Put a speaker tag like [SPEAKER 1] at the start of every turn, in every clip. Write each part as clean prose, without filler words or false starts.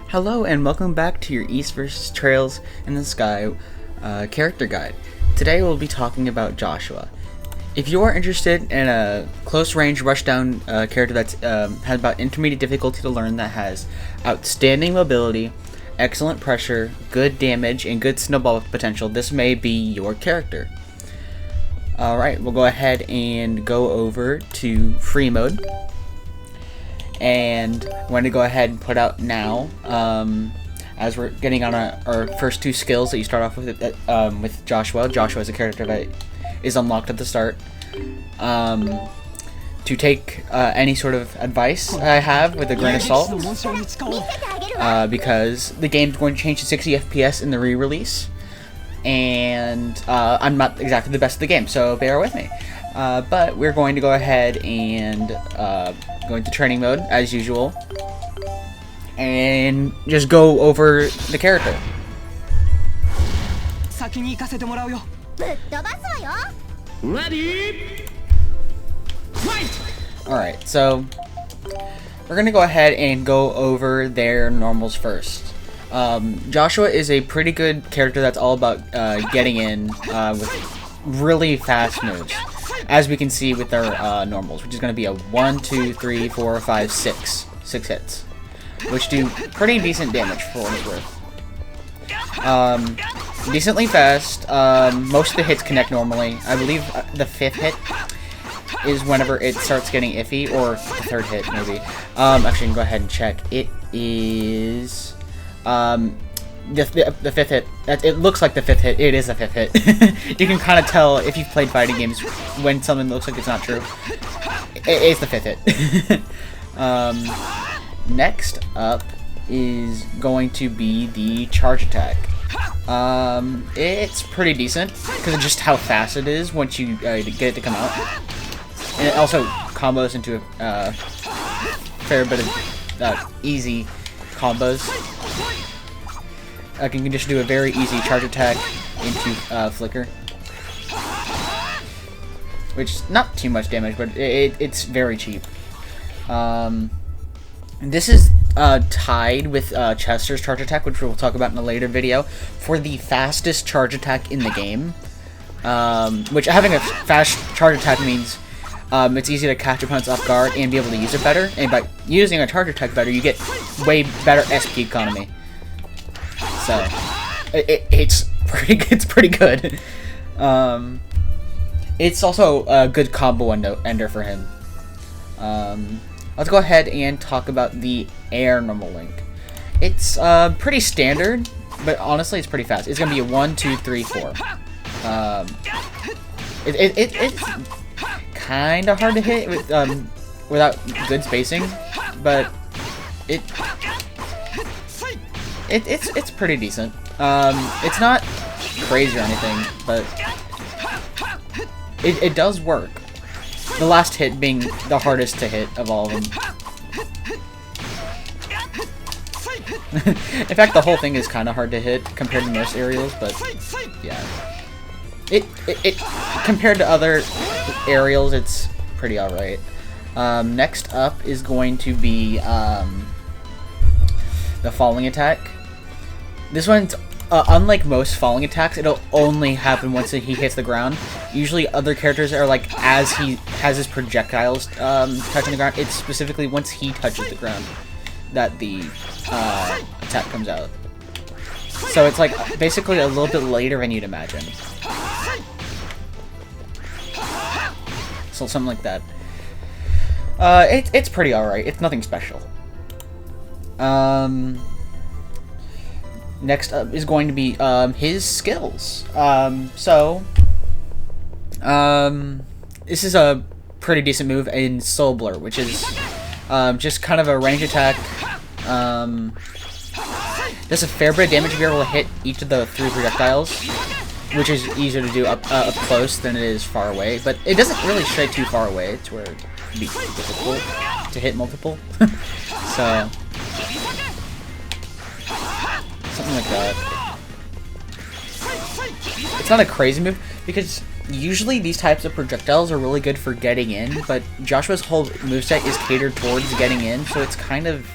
[SPEAKER 1] Hello and welcome back to your East vs. Trails in the Sky character guide. Today we'll be talking about Joshua. If you are interested in a close-range rushdown character that's has about intermediate difficulty to learn, that has outstanding mobility, excellent pressure, good damage, and good snowball potential, this may be your character. Alright, we'll go ahead and go over to free mode. And I'm going to go ahead and put out now, as we're getting on our first two skills that you start off with Joshua. Joshua is a character that is unlocked at the start. To take any sort of advice I have with a grain of salt, because the game's going to change to 60 FPS in the re-release, and I'm not exactly the best at the game, so bear with me. But we're going to go ahead and go into training mode as usual and just go over the character. Alright, so we're gonna go ahead and go over their normals first. Joshua is a pretty good character that's all about getting in with really fast moves, as we can see with our normals, which is going to be a 1, 2, 3, 4, 5, 6 hits, which do pretty decent damage for what it's worth. Decently fast. Most of the hits connect normally. I believe the 5th hit is whenever it starts getting iffy, or the 3rd hit maybe. Actually, I can go ahead and check. It is the 5th hit. It looks like the 5th hit. It is the 5th hit. You can kind of tell if you've played fighting games when something looks like it's not true. It is the 5th hit. Next up is going to be the charge attack. It's pretty decent because of just how fast it is once you get it to come out, and it also combos into a fair bit of easy combos. You can just do a very easy charge attack into flicker, which is not too much damage, but it's very cheap. This is tied with Chester's charge attack, which we'll talk about in a later video, for the fastest charge attack in the game. Which having a fast charge attack means it's easy to catch opponents off guard and be able to use it better. And by using a charge attack better, you get way better SP economy. So it's pretty good. It's also a good combo ender for him. Let's go ahead and talk about the air normal link. It's pretty standard, but honestly it's pretty fast. It's gonna be a 1, 2, 3, 4. It's kind of hard to hit with without good spacing, but it's pretty decent. It's not crazy or anything, but it does work. The last hit being the hardest to hit of all of them. In fact, the whole thing is kind of hard to hit compared to most aerials, but yeah. It compared to other aerials, it's pretty alright. Next up is going to be the falling attack. This one's unlike most falling attacks, it'll only happen once he hits the ground. Usually other characters are like, as he has his projectiles touching the ground, it's specifically once he touches the ground that the attack comes out. So it's like basically a little bit later than you'd imagine. So something like that. It's pretty alright. It's nothing special. Next up is going to be his skills. This is a pretty decent move in Soul Blur, which is just kind of a range attack. Does a fair bit of damage if you're able to hit each of the 3 projectiles, which is easier to do up close than it is far away. But it doesn't really stray too far away to where it'd be difficult to hit multiple. So something like that. It's not a crazy move, because usually these types of projectiles are really good for getting in, but Joshua's whole moveset is catered towards getting in, so it's kind of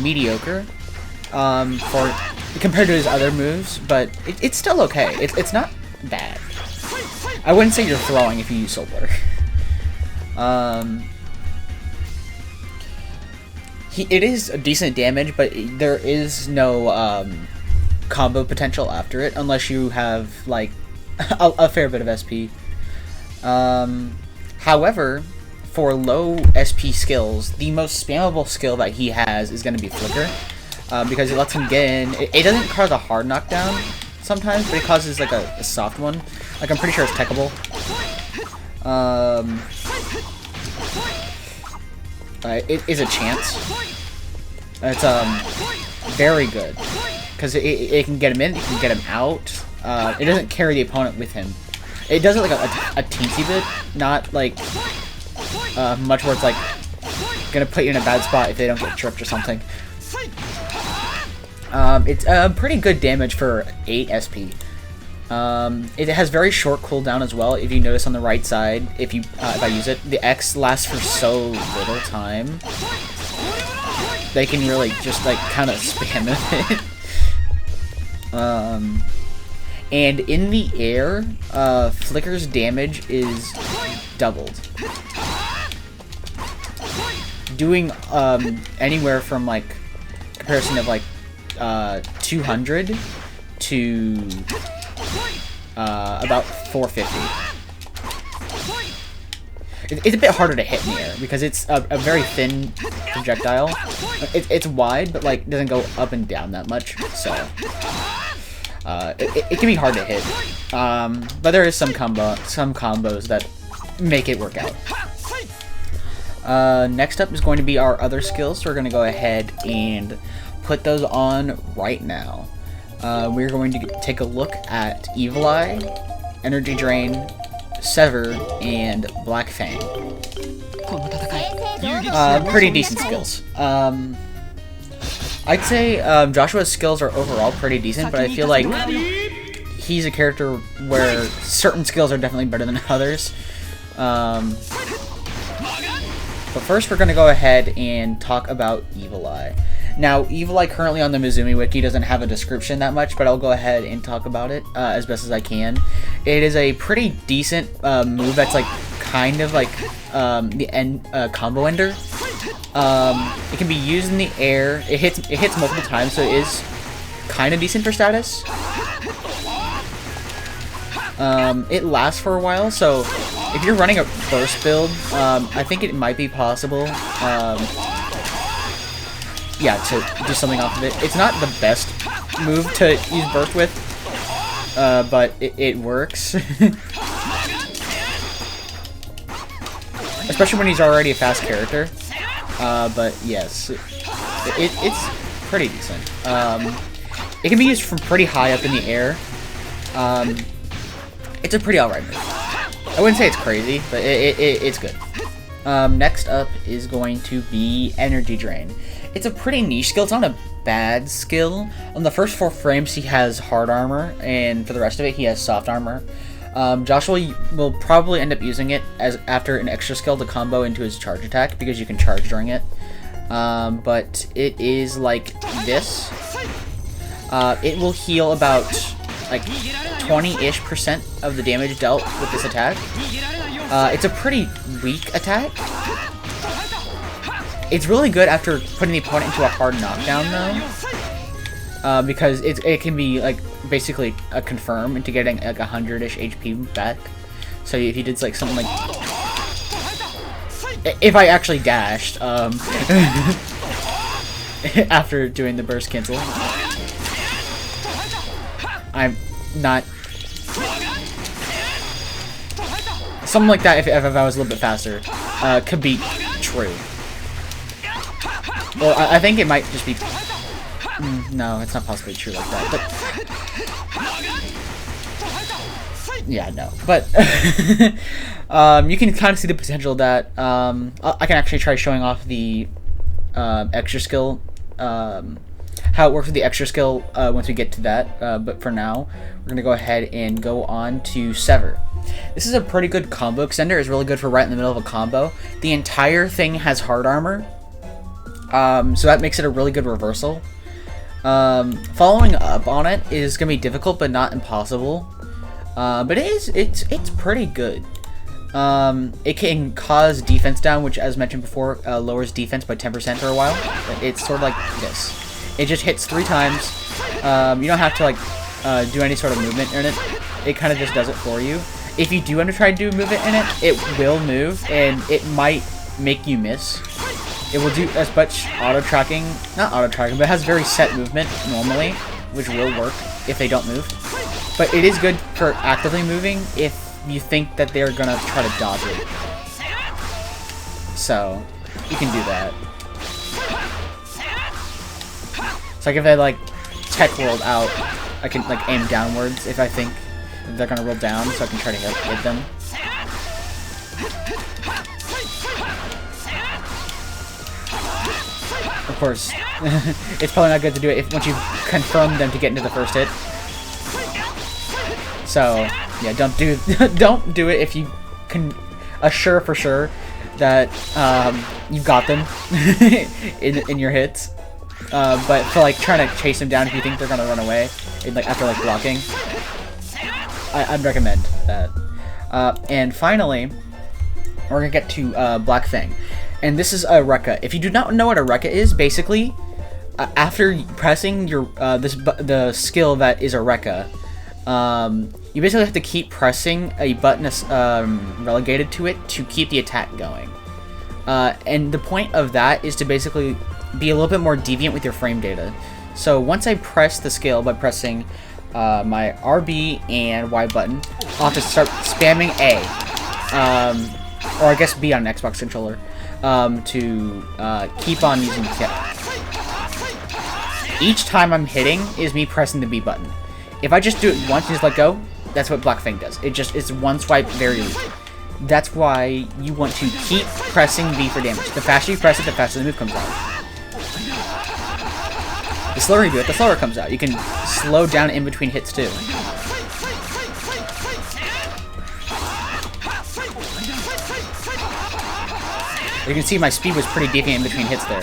[SPEAKER 1] mediocre. for compared to his other moves, but it's still okay. It's not bad. I wouldn't say you're throwing if you use Soul Blur. It is a decent damage, but there is no combo potential after it unless you have like a fair bit of SP. However, for low SP skills, the most spammable skill that he has is going to be Flicker, because it lets him get in. It doesn't cause a hard knockdown sometimes, but it causes like a soft one. Like, I'm pretty sure it's techable. It is a chance. It's very good because it can get him in, it can get him out. It doesn't carry the opponent with him. It does it like a teensy bit, not like much where it's like gonna put you in a bad spot if they don't get tripped or something. It's pretty good damage for 8 SP. It has very short cooldown as well. If you notice on the right side, if I use it, the X lasts for so little time. They can really just like kind of spam it. And in the air, Flicker's damage is doubled, doing anywhere from like comparison of like 200 to about 450. It's a bit harder to hit in the air because it's a very thin projectile. It's wide, but like doesn't go up and down that much, so it can be hard to hit. But there is some combos that make it work out. Next up is going to be our other skills, so we're going to go ahead and put those on right now. We're going to take a look at Evil Eye, Energy Drain, Sever, and Black Fang. Pretty decent skills. I'd say Joshua's skills are overall pretty decent, but I feel like he's a character where certain skills are definitely better than others. But first we're going to go ahead and talk about Evil Eye. Now, Evil Eye currently on the Mizumi Wiki doesn't have a description that much, but I'll go ahead and talk about it as best as I can. It is a pretty decent move that's like kind of like the end combo ender. It can be used in the air. It hits multiple times, so it is kind of decent for status. It lasts for a while, so if you're running a burst build, I think it might be possible. Yeah, to do something off of it. It's not the best move to use burst with, but it works. Especially when he's already a fast character. But yes, it's pretty decent. It can be used from pretty high up in the air. It's a pretty alright move. I wouldn't say it's crazy, but it's good. Next up is going to be Energy Drain. It's a pretty niche skill. It's not a bad skill. On the first 4 frames, he has hard armor, and for the rest of it, he has soft armor. Joshua will probably end up using it as after an extra skill to combo into his charge attack, because you can charge during it. But it is like this. It will heal about like 20-ish% of the damage dealt with this attack. It's a pretty weak attack. It's really good after putting the opponent into a hard knockdown, though, because it can be like basically a confirm into getting like 100-ish HP back. So if you did like something like, if I actually dashed after doing the burst cancel, I'm not something like that. If I was a little bit faster, could be true. Well, I think it might just be... no, it's not possibly true like that, but... yeah, no. But, you can kind of see the potential of that. I can actually try showing off the extra skill, how it works with the extra skill once we get to that, but for now, we're going to go ahead and go on to Sever. This is a pretty good combo extender. It's really good for right in the middle of a combo. The entire thing has hard armor. So that makes it a really good reversal. Following up on it is gonna be difficult, but not impossible. But it's pretty good. It can cause defense down, which, as mentioned before, lowers defense by 10% for a while. It's sort of like this. It just hits 3 times. You don't have to like do any sort of movement in it. It kind of just does it for you. If you do want to try to do movement in it, it will move, and it might make you miss. It will do as much auto-tracking, not auto-tracking, but it has very set movement normally, which will work if they don't move. But it is good for actively moving if you think that they're gonna try to dodge it. So, you can do that. So like if I like tech world out, I can like aim downwards if I think they're gonna roll down, so I can try to hit them. Of course, it's probably not good to do it once you've confirmed them to get into the first hit. So yeah, don't do it if you can assure for sure that you've got them in your hits. But for like trying to chase them down if you think they're gonna run away, like after like blocking, I'd recommend that. And finally, we're gonna get to Black Fang, and this is a Rekka. If you do not know what a Rekka is, basically, after pressing your the skill that is a Rekka, you basically have to keep pressing a button relegated to it to keep the attack going. And the point of that is to basically be a little bit more deviant with your frame data. So once I press the skill by pressing my RB and Y button, I'll have to start spamming A, or I guess B on an Xbox controller, to keep on using the attack. Each time I'm hitting is me pressing the B button. If I just do it once and just let go, that's what Black Fang does. It's one swipe very weak. That's why you want to keep pressing B for damage. The faster you press it, the faster the move comes out. The slower you do it, the slower it comes out. You can slow down in between hits too. You can see my speed was pretty deviant in between hits there.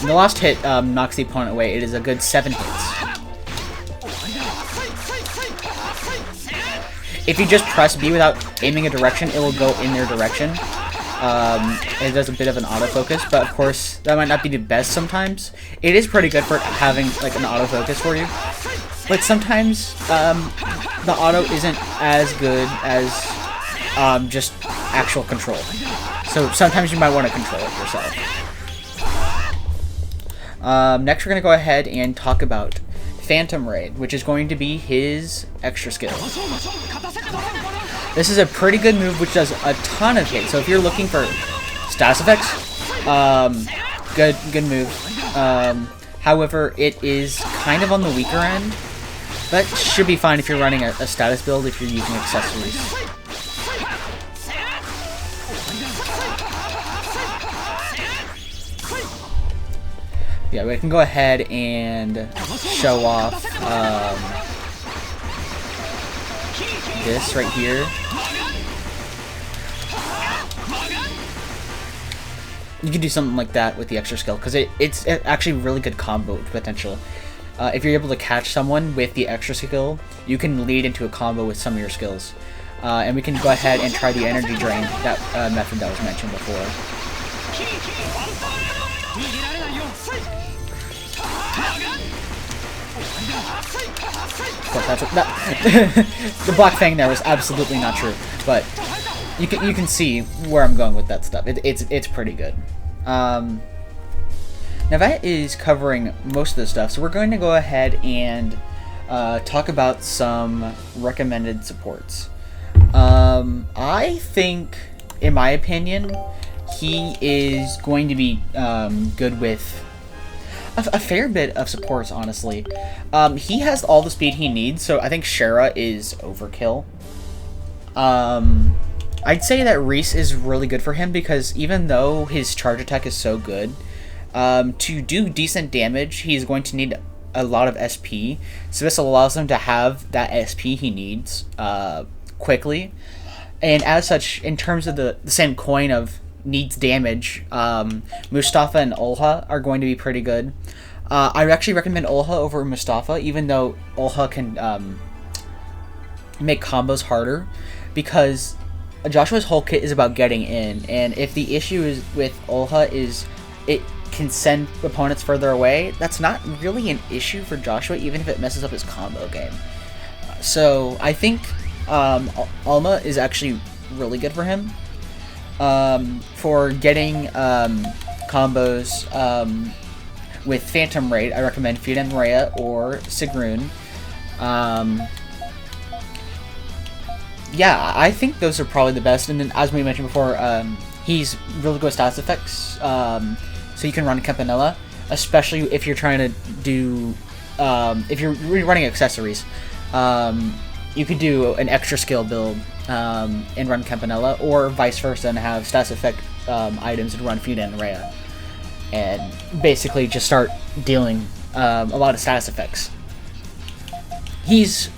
[SPEAKER 1] And the last hit knocks the opponent away. It is a good 7 hits. If you just press B without aiming a direction, it will go in their direction. It does a bit of an autofocus, but of course, that might not be the best sometimes. It is pretty good for having like an autofocus for you. But sometimes, the auto isn't as good as just actual control. So sometimes you might want to control it yourself. Next we're going to go ahead and talk about Phantom Raid, which is going to be his extra skill. This is a pretty good move which does a ton of hits, so if you're looking for status effects, good move. However, it is kind of on the weaker end, but should be fine if you're running a status build if you're using accessories. Yeah, we can go ahead and show off this right here. You can do something like that with the extra skill, because it's actually really good combo potential. If you're able to catch someone with the extra skill, you can lead into a combo with some of your skills. And we can go ahead and try the energy drain, that method that was mentioned before. Of course, the Black Fang there was absolutely not true, but you can see where I'm going with that stuff. It's pretty good. Now that is covering most of the stuff, so we're going to go ahead and talk about some recommended supports. I think, in my opinion, he is going to be good with a fair bit of supports, honestly. He has all the speed he needs, so I think Shara is overkill. I'd say that Reese is really good for him, because even though his charge attack is so good, to do decent damage, he's going to need a lot of SP, so this allows him to have that SP he needs quickly. And as such, in terms of the same coin of needs damage, Mustafa and Olha are going to be pretty good. I actually recommend Olha over Mustafa, even though Olha can make combos harder, because Joshua's whole kit is about getting in, and if the issue is with Olha is it can send opponents further away, that's not really an issue for Joshua, even if it messes up his combo game. So I think Alma is actually really good for him for getting combos with Phantom Raid. I recommend Fidan Rhea or Sigrun. Yeah, I think those are probably the best. And then, as we mentioned before, he's really good with status effects, so you can run Campanella, especially if you're trying to do, if you're running accessories. You could do an extra skill build and run Campanella, or vice versa, and have status effect items and run Fidan and Rhea, and basically just start dealing a lot of status effects. He's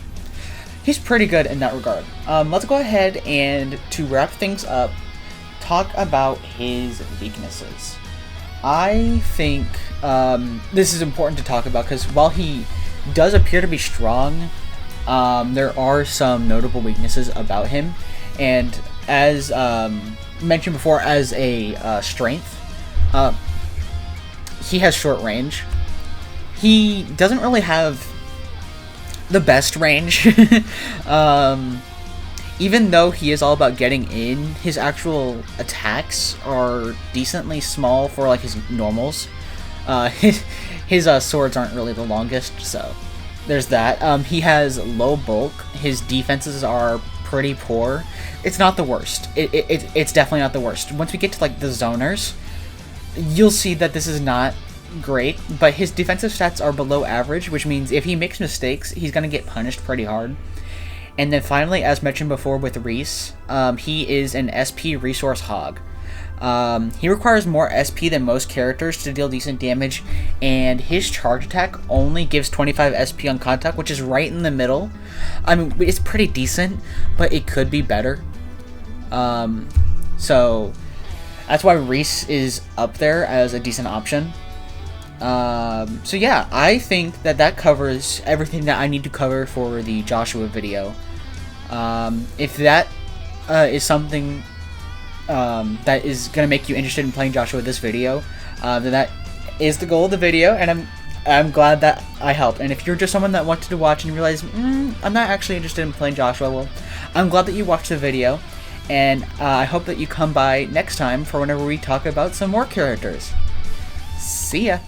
[SPEAKER 1] pretty good in that regard. Let's go ahead and, to wrap things up, talk about his weaknesses. I think this is important to talk about because while he does appear to be strong, there are some notable weaknesses about him. And as mentioned before, as a strength, he has short range. He doesn't really have the best range. Even though he is all about getting in, his actual attacks are decently small for like his normals. His swords aren't really the longest, so there's that. He has low bulk. His defenses are pretty poor. It's not the worst. It's definitely not the worst. Once we get to like the zoners, you'll see that this is not great, but his defensive stats are below average, which means if he makes mistakes, he's going to get punished pretty hard. And then finally, as mentioned before with Reese, he is an SP resource hog. He requires more SP than most characters to deal decent damage, and his charge attack only gives 25 SP on contact, which is right in the middle. I mean, it's pretty decent, but it could be better. So that's why Reese is up there as a decent option. So yeah, I think that covers everything that I need to cover for the Joshua video. If that is something that is going to make you interested in playing Joshua this video, then that is the goal of the video, and I'm glad that I helped. And if you're just someone that wanted to watch and you realize, I'm not actually interested in playing Joshua, well, I'm glad that you watched the video, and I hope that you come by next time for whenever we talk about some more characters. See ya!